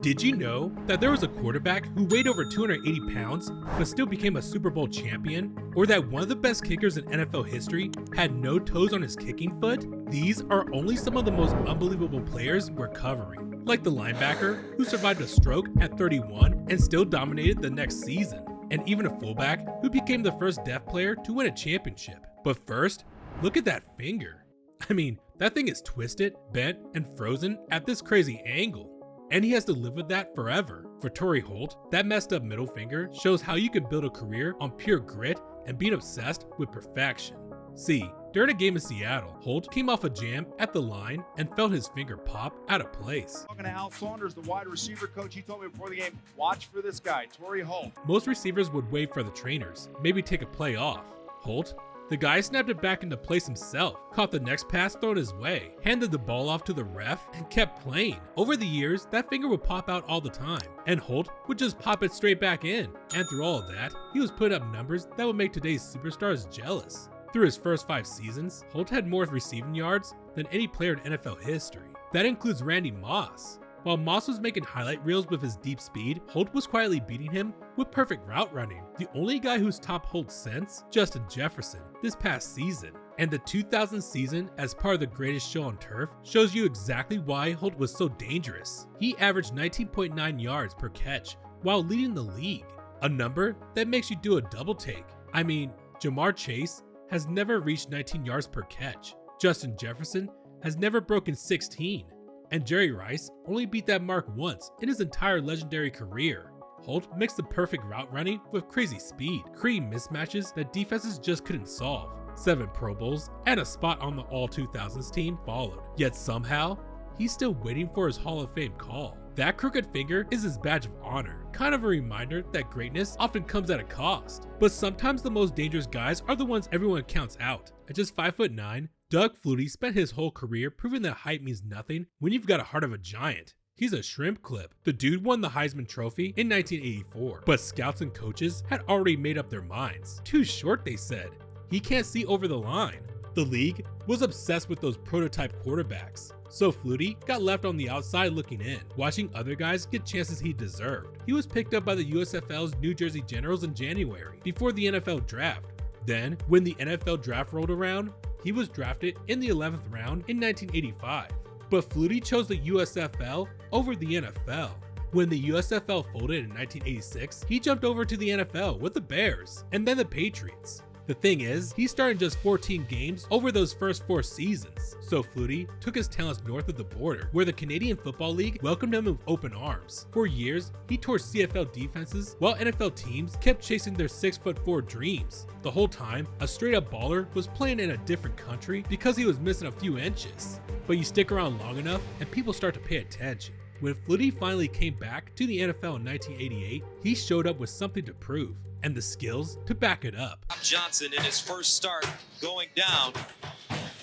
Did you know that there was a quarterback who weighed over 280 pounds but still became a Super Bowl champion? Or that one of the best kickers in NFL history had no toes on his kicking foot? These are only some of the most unbelievable players we're covering. Like the linebacker who survived a stroke at 31 and still dominated the next season. And even a fullback who became the first deaf player to win a championship. But first, look at that finger. I mean, that thing is twisted, bent, and frozen at this crazy angle. And he has to live with that forever. For Tory Holt, that messed up middle finger shows how you can build a career on pure grit and being obsessed with perfection. See, during a game in Seattle, Holt came off a jam at the line and felt his finger pop out of place. Talking to Al Saunders, the wide receiver coach, he told me before the game, watch for this guy, Tory Holt. Most receivers would wait for the trainers, maybe take a play off. Holt, the guy snapped it back into place himself, caught the next pass thrown his way, handed the ball off to the ref, and kept playing. Over the years, that finger would pop out all the time, and Holt would just pop it straight back in. And through all of that, he was putting up numbers that would make today's superstars jealous. Through his first 5 seasons, Holt had more receiving yards than any player in NFL history. That includes Randy Moss. While Moss was making highlight reels with his deep speed, Holt was quietly beating him with perfect route running. The only guy who's topped Holt since, Justin Jefferson, this past season. And the 2000 season, as part of the greatest show on turf, shows you exactly why Holt was so dangerous. He averaged 19.9 yards per catch while leading the league, a number that makes you do a double take. I mean, Jamar Chase has never reached 19 yards per catch. Justin Jefferson has never broken 16. And Jerry Rice only beat that mark once in his entire legendary career. Holt mixed the perfect route running with crazy speed, creating mismatches that defenses just couldn't solve. 7 Pro Bowls and a spot on the All-2000s team followed. Yet somehow, he's still waiting for his Hall of Fame call. That crooked finger is his badge of honor, kind of a reminder that greatness often comes at a cost. But sometimes the most dangerous guys are the ones everyone counts out. At just 5'9", Doug Fluty spent his whole career proving that height means nothing when you've got a heart of a giant. He's a shrimp clip. The dude won the Heisman Trophy in 1984, but scouts and coaches had already made up their minds. Too short, they said. He can't see over the line. The league was obsessed with those prototype quarterbacks. So Fluty got left on the outside looking in, watching other guys get chances he deserved. He was picked up by the USFL's New Jersey Generals in January, before the NFL draft. Then, when the NFL draft rolled around, he was drafted in the 11th round in 1985. But Fluty chose the USFL over the NFL. When the USFL folded in 1986, he jumped over to the NFL with the Bears, and then the Patriots. The thing is, he started just 14 games over those first 4 seasons, so Fluty took his talents north of the border, where the Canadian Football League welcomed him with open arms. For years, he tore CFL defenses, while NFL teams kept chasing their 6'4" dreams. The whole time, a straight-up baller was playing in a different country because he was missing a few inches. But you stick around long enough, and people start to pay attention. When Fluty finally came back to the NFL in 1988, he showed up with something to prove, and the skills to back it up. Johnson in his first start going down.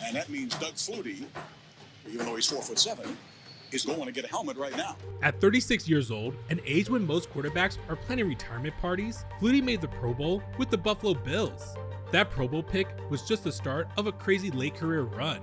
And that means Doug Fluty, even though he's 4'7", is going to get a helmet right now. At 36 years old, an age when most quarterbacks are planning retirement parties, Fluty made the Pro Bowl with the Buffalo Bills. That Pro Bowl pick was just the start of a crazy late career run.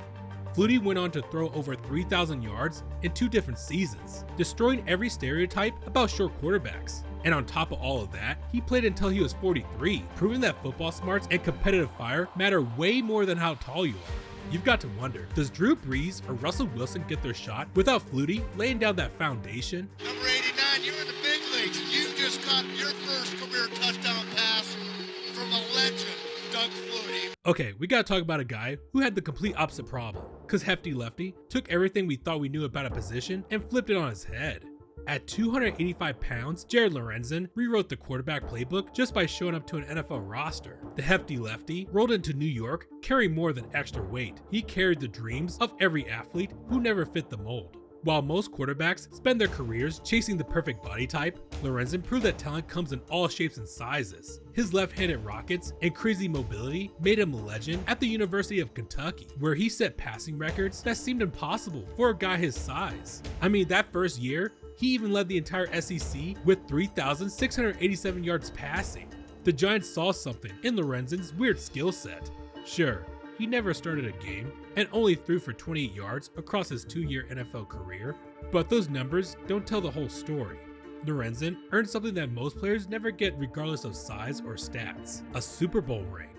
Fluty went on to throw over 3,000 yards in 2 different seasons, destroying every stereotype about short quarterbacks. And on top of all of that, he played until he was 43, proving that football smarts and competitive fire matter way more than how tall you are. You've got to wonder, does Drew Brees or Russell Wilson get their shot without Fluty laying down that foundation? Number 89, you're in the big leagues. You just caught your first career touchdown pass from a legend, Doug Fluty. Okay, we gotta talk about a guy who had the complete opposite problem, cause Hefty Lefty took everything we thought we knew about a position and flipped it on his head. At 285 pounds, Jared Lorenzan rewrote the quarterback playbook just by showing up to an NFL roster. The Hefty Lefty rolled into New York carrying more than extra weight. He carried the dreams of every athlete who never fit the mold. While most quarterbacks spend their careers chasing the perfect body type, Lorenzan proved that talent comes in all shapes and sizes. His left-handed rockets and crazy mobility made him a legend at the University of Kentucky, where he set passing records that seemed impossible for a guy his size. I mean, that first year, he even led the entire SEC with 3,687 yards passing. The Giants saw something in Lorenzan's weird skill set. Sure, he never started a game and only threw for 28 yards across his 2-year NFL career, But those numbers don't tell the whole story. Lorenzan earned something that most players never get regardless of size or stats: a Super Bowl ring.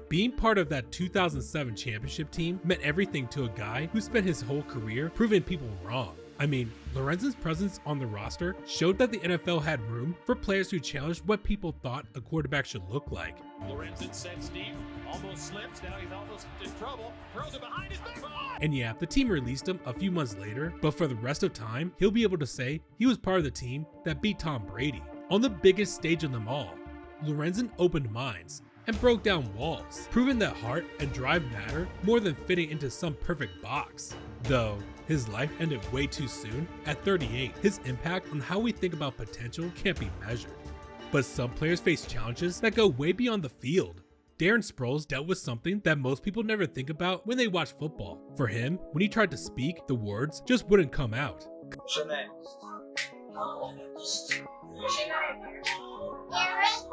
Being part of that 2007 championship team meant everything to a guy who spent his whole career proving people wrong. I mean, Lorenzan's presence on the roster showed that the NFL had room for players who challenged what people thought a quarterback should look like. Lorenzan sets deep, almost slips, now he's almost in trouble, throws it behind his back. And yeah, the team released him a few months later, but for the rest of time, he'll be able to say he was part of the team that beat Tom Brady. On the biggest stage of them all, Lorenzan opened minds and broke down walls, proving that heart and drive matter more than fitting into some perfect box. Though his life ended way too soon, at 38, his impact on how we think about potential can't be measured. But some players face challenges that go way beyond the field. Darren Sproul dealt with something that most people never think about when they watch football. For him, when he tried to speak, the words just wouldn't come out.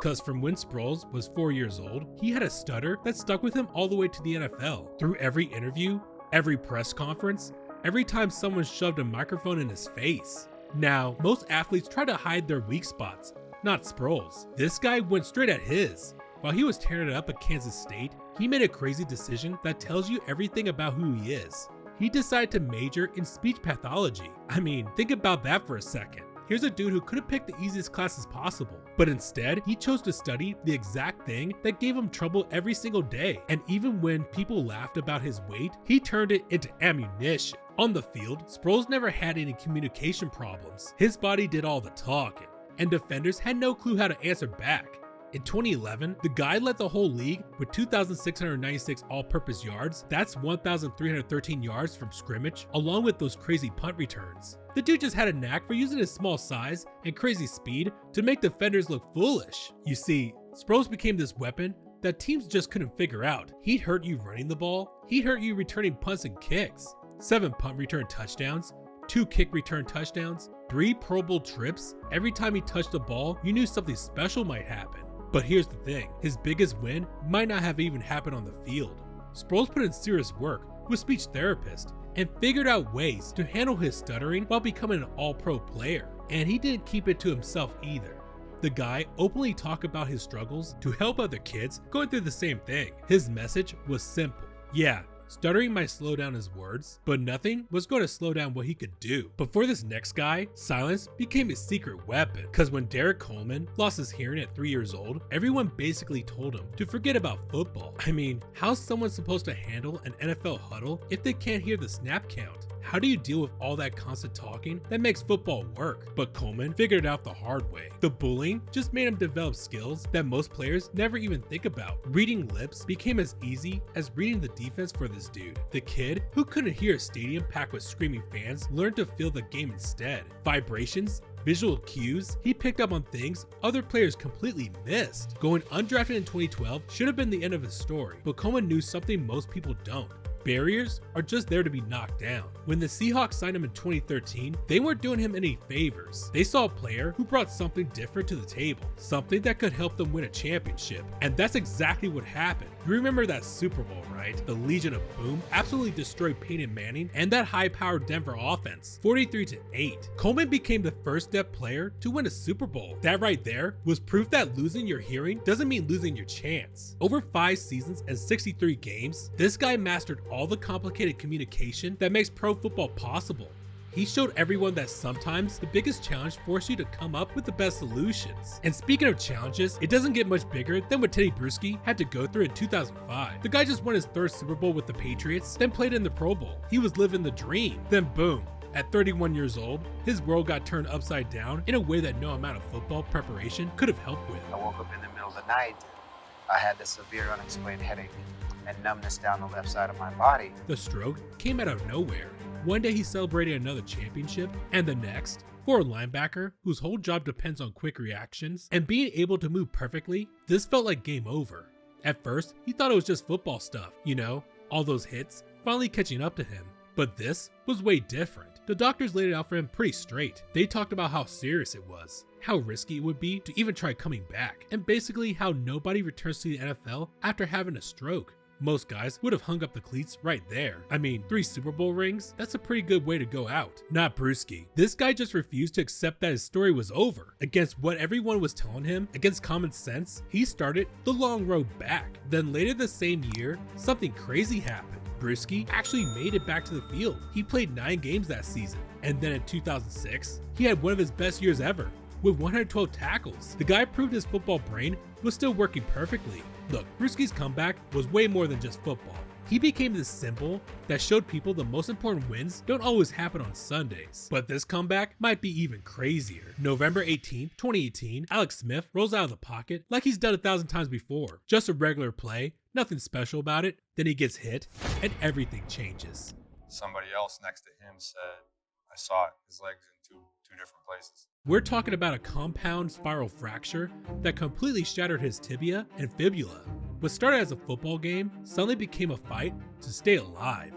Cause from when Sproul was 4 years old, he had a stutter that stuck with him all the way to the NFL. Through every interview, every press conference, every time someone shoved a microphone in his face. Now, most athletes try to hide their weak spots, not Sproul's. This guy went straight at his. While he was tearing it up at Kansas State, he made a crazy decision that tells you everything about who he is. He decided to major in speech pathology. I mean, think about that for a second. Here's a dude who could have picked the easiest classes possible, but instead, he chose to study the exact thing that gave him trouble every single day. And even when people laughed about his weight, he turned it into ammunition. On the field, Sproul never had any communication problems. His body did all the talking, and defenders had no clue how to answer back. In 2011, the guy led the whole league with 2,696 all-purpose yards. That's 1,313 yards from scrimmage, along with those crazy punt returns. The dude just had a knack for using his small size and crazy speed to make defenders look foolish. You see, Sproul became this weapon that teams just couldn't figure out. He'd hurt you running the ball, he'd hurt you returning punts and kicks. 7 punt return touchdowns, 2 kick return touchdowns, 3 Pro Bowl trips. Every time he touched the ball, you knew something special might happen. But here's the thing, his biggest win might not have even happened on the field. Sproul put in serious work with speech therapists and figured out ways to handle his stuttering while becoming an all-pro player. And he didn't keep it to himself either. The guy openly talked about his struggles to help other kids going through the same thing. His message was simple. Yeah, stuttering might slow down his words, but nothing was going to slow down what he could do. But for this next guy, silence became his secret weapon. Because when Coleman lost his hearing at 3 years old, everyone basically told him to forget about football. I mean, how's someone supposed to handle an NFL huddle if they can't hear the snap count? How do you deal with all that constant talking that makes football work? But Coleman figured it out the hard way. The bullying just made him develop skills that most players never even think about. Reading lips became as easy as reading the defense for this dude. The kid, who couldn't hear a stadium packed with screaming fans, learned to feel the game instead. Vibrations, visual cues, he picked up on things other players completely missed. Going undrafted in 2012 should have been the end of his story, but Coleman knew something most people don't. Barriers are just there to be knocked down. When the Seahawks signed him in 2013, they weren't doing him any favors. They saw a player who brought something different to the table, something that could help them win a championship. And that's exactly what happened. You remember that Super Bowl, right? The Legion of Boom absolutely destroyed Peyton Manning and that high-powered Denver offense, 43-8. Coleman became the first step player to win a Super Bowl. That right there was proof that losing your hearing doesn't mean losing your chance. Over 5 seasons and 63 games, this guy mastered all the complicated communication that makes pro football possible. He showed everyone that sometimes the biggest challenge forces you to come up with the best solutions. And speaking of challenges, it doesn't get much bigger than what Teddy Bruschi had to go through in 2005. The guy just won his 3rd Super Bowl with the Patriots, then played in the Pro Bowl. He was living the dream. Then boom, at 31 years old, his world got turned upside down in a way that no amount of football preparation could have helped with. I woke up in the middle of the night. I had this severe unexplained headache and numbness down the left side of my body. The stroke came out of nowhere. One day he celebrated another championship, and the next, for a linebacker whose whole job depends on quick reactions and being able to move perfectly, this felt like game over. At first, he thought it was just football stuff, you know, all those hits finally catching up to him. But this was way different. The doctors laid it out for him pretty straight. They talked about how serious it was, how risky it would be to even try coming back, and basically how nobody returns to the NFL after having a stroke. Most guys would have hung up the cleats right there. I mean, 3 Super Bowl rings, that's a pretty good way to go out. Not Brusski. This guy just refused to accept that his story was over. Against what everyone was telling him, against common sense, he started the long road back. Then later the same year, something crazy happened. Bruschi actually made it back to the field. He played 9 games that season. And then in 2006, he had one of his best years ever, with 112 tackles. The guy proved his football brain was still working perfectly. Look, Bruschi's comeback was way more than just football. He became this symbol that showed people the most important wins don't always happen on Sundays. But this comeback might be even crazier. November 18, 2018, Alex Smith rolls out of the pocket like he's done 1,000 times before. Just a regular play, nothing special about it. Then he gets hit and everything changes. Somebody else next to him said, I saw it, his legs in two different places. We're talking about a compound spiral fracture that completely shattered his tibia and fibula. What started as a football game suddenly became a fight to stay alive.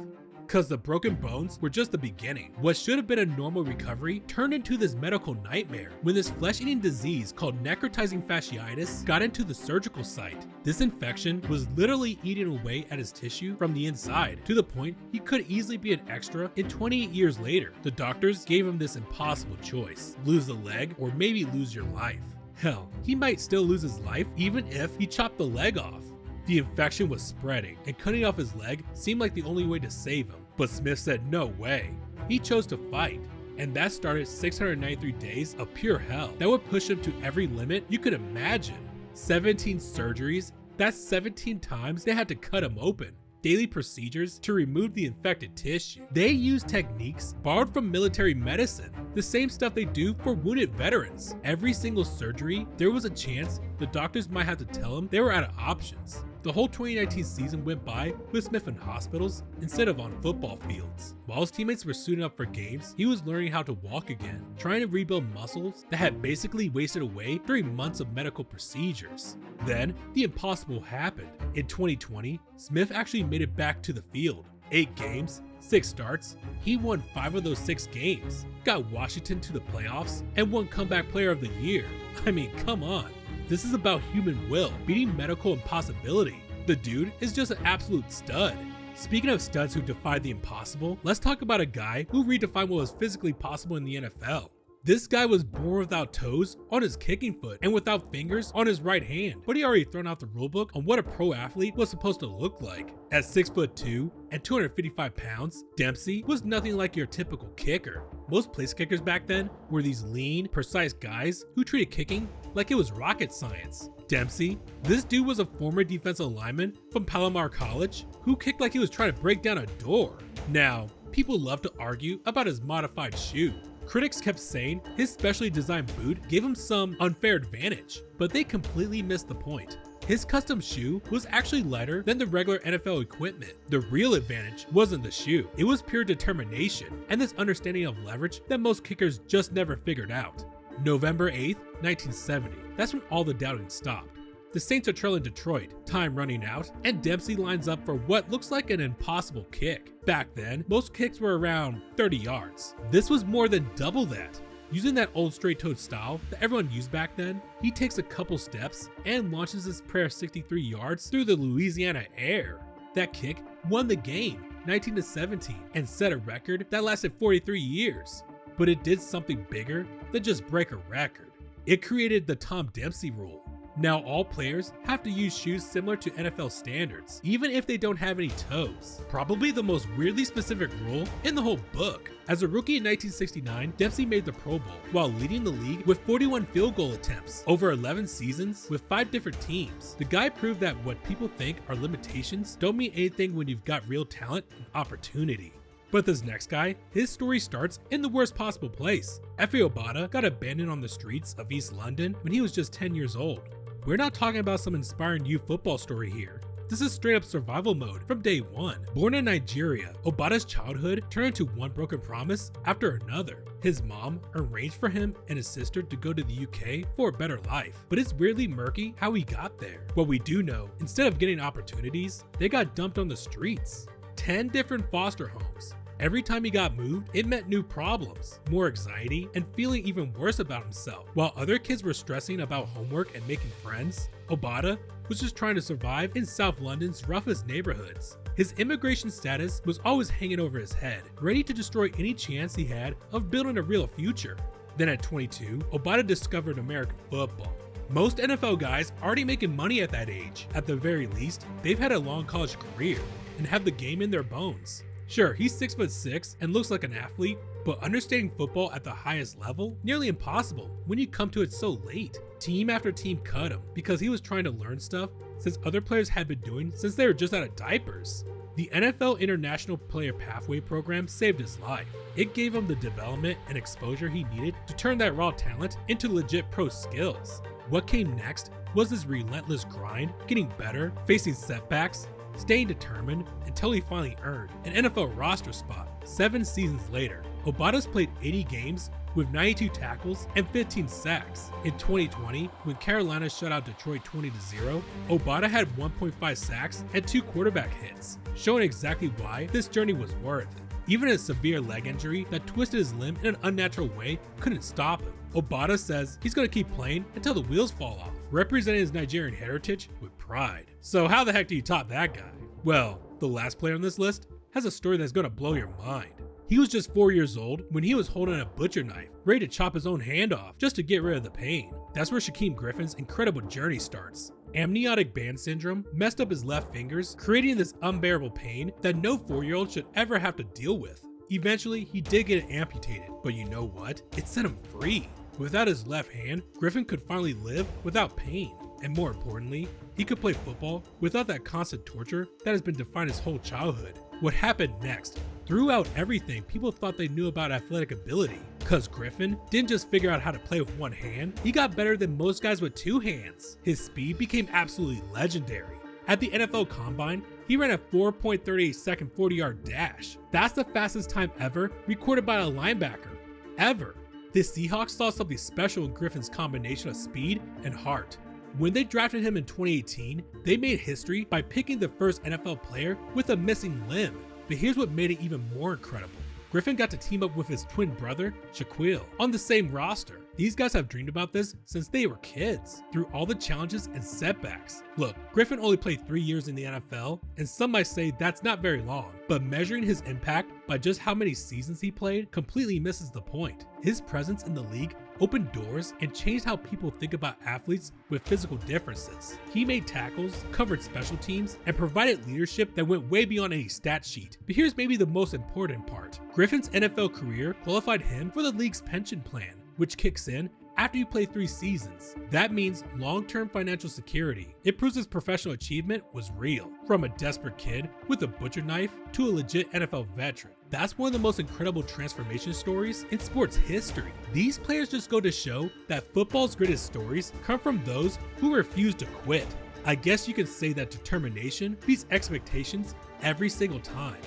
Cause the broken bones were just the beginning. What should have been a normal recovery turned into this medical nightmare when this flesh-eating disease called necrotizing fasciitis got into the surgical site. This infection was literally eating away at his tissue from the inside, to the point he could easily be an extra in 28 years later. The doctors gave him this impossible choice: lose the leg or maybe lose your life. Hell, he might still lose his life even if he chopped the leg off. The infection was spreading, and cutting off his leg seemed like the only way to save him. But Smith said no way. He chose to fight, and that started 693 days of pure hell that would push him to every limit you could imagine. 17 surgeries, that's 17 times they had to cut him open. Daily procedures to remove the infected tissue. They used techniques borrowed from military medicine, the same stuff they do for wounded veterans. Every single surgery, there was a chance the doctors might have to tell him they were out of options. The whole 2019 season went by with Smith in hospitals instead of on football fields. While his teammates were suiting up for games, he was learning how to walk again, trying to rebuild muscles that had basically wasted away during months of medical procedures. Then, the impossible happened. In 2020, Smith actually made it back to the field. 8 games, 6 starts, he won 5 of those 6 games, got Washington to the playoffs, and won Comeback Player of the Year. I mean, come on. This is about human will, beating medical impossibility. The dude is just an absolute stud. Speaking of studs who defied the impossible, let's talk about a guy who redefined what was physically possible in the NFL. This guy was born without toes on his kicking foot and without fingers on his right hand, but he already thrown out the rulebook on what a pro athlete was supposed to look like. At 6'2" and 255 pounds, Dempsey was nothing like your typical kicker. Most place kickers back then were these lean, precise guys who treated kicking like it was rocket science. Dempsey, this dude was a former defensive lineman from Palomar College who kicked like he was trying to break down a door. Now, people love to argue about his modified shoe. Critics kept saying his specially designed boot gave him some unfair advantage, but they completely missed the point. His custom shoe was actually lighter than the regular NFL equipment. The real advantage wasn't the shoe, it was pure determination and this understanding of leverage that most kickers just never figured out. November 8th, 1970, that's when all the doubting stopped. The Saints are trailing Detroit, time running out, and Dempsey lines up for what looks like an impossible kick. Back then, most kicks were around 30 yards. This was more than double that. Using that old straight-toed style that everyone used back then, he takes a couple steps and launches his prayer 63 yards through the Louisiana air. That kick won the game, 19-17, and set a record that lasted 43 years. But it did something bigger than just break a record. It created the Tom Dempsey rule. Now all players have to use shoes similar to NFL standards, even if they don't have any toes. Probably the most weirdly specific rule in the whole book. As a rookie in 1969, Dempsey made the Pro Bowl while leading the league with 41 field goal attempts over 11 seasons with 5 different teams. The guy proved that what people think are limitations don't mean anything when you've got real talent and opportunity. But this next guy, his story starts in the worst possible place. Efe Obata got abandoned on the streets of East London when he was just 10 years old. We're not talking about some inspiring youth football story here. This is straight up survival mode from day one. Born in Nigeria, Obata's childhood turned into one broken promise after another. His mom arranged for him and his sister to go to the UK for a better life, but it's weirdly murky how he got there. What we do know, instead of getting opportunities, they got dumped on the streets. 10 different foster homes, Every time he got moved, it meant new problems, more anxiety, and feeling even worse about himself. While other kids were stressing about homework and making friends, Obata was just trying to survive in South London's roughest neighborhoods. His immigration status was always hanging over his head, ready to destroy any chance he had of building a real future. Then at 22, Obata discovered American football. Most NFL guys already making money at that age. At the very least, they've had a long college career and have the game in their bones. Sure, he's 6'6" and looks like an athlete, but understanding football at the highest level? Nearly impossible when you come to it so late. Team after team cut him because he was trying to learn stuff since other players had been doing since they were just out of diapers. The NFL International Player Pathway program saved his life. It gave him the development and exposure he needed to turn that raw talent into legit pro skills. What came next was his relentless grind, getting better, facing setbacks, staying determined until he finally earned an NFL roster spot. 7 seasons later, Obata's played 80 games with 92 tackles and 15 sacks. In 2020, when Carolina shut out Detroit 20-0, Obata had 1.5 sacks and 2 quarterback hits, showing exactly why this journey was worth it. Even a severe leg injury that twisted his limb in an unnatural way couldn't stop him. Obata says he's going to keep playing until the wheels fall off, representing his Nigerian heritage with pride. So how the heck do you top that guy? Well, the last player on this list has a story that's going to blow your mind. He was just 4 years old when he was holding a butcher knife, ready to chop his own hand off just to get rid of the pain. That's where Shaam Griffin's incredible journey starts. Amniotic band syndrome messed up his left fingers, creating this unbearable pain that no 4-year-old should ever have to deal with. Eventually, he did get it amputated, but you know what? It set him free. Without his left hand, Griffin could finally live without pain. And more importantly, he could play football without that constant torture that has been defined his whole childhood. What happened next? Throughout everything, people thought they knew about athletic ability. Cause Griffin didn't just figure out how to play with one hand, he got better than most guys with 2 hands. His speed became absolutely legendary. At the NFL Combine, he ran a 4.38 second 40-yard dash. That's the fastest time ever recorded by a linebacker, ever. The Seahawks saw something special in Griffin's combination of speed and heart. When they drafted him in 2018, they made history by picking the first NFL player with a missing limb. But here's what made it even more incredible. Griffin got to team up with his twin brother, Shaquille, on the same roster. These guys have dreamed about this since they were kids, through all the challenges and setbacks. Look, Griffin only played 3 years in the NFL, and some might say that's not very long, but measuring his impact by just how many seasons he played completely misses the point. His presence in the league opened doors and changed how people think about athletes with physical differences. He made tackles, covered special teams, and provided leadership that went way beyond any stat sheet. But here's maybe the most important part. Griffin's NFL career qualified him for the league's pension plan, which kicks in after you play 3 seasons. That means long-term financial security. It proves his professional achievement was real. From a desperate kid with a butcher knife to a legit NFL veteran. That's one of the most incredible transformation stories in sports history. These players just go to show that football's greatest stories come from those who refuse to quit. I guess you could say that determination beats expectations every single time.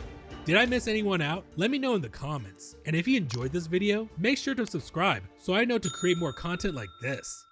Did I miss anyone out? Let me know in the comments. And if you enjoyed this video, make sure to subscribe so I know to create more content like this.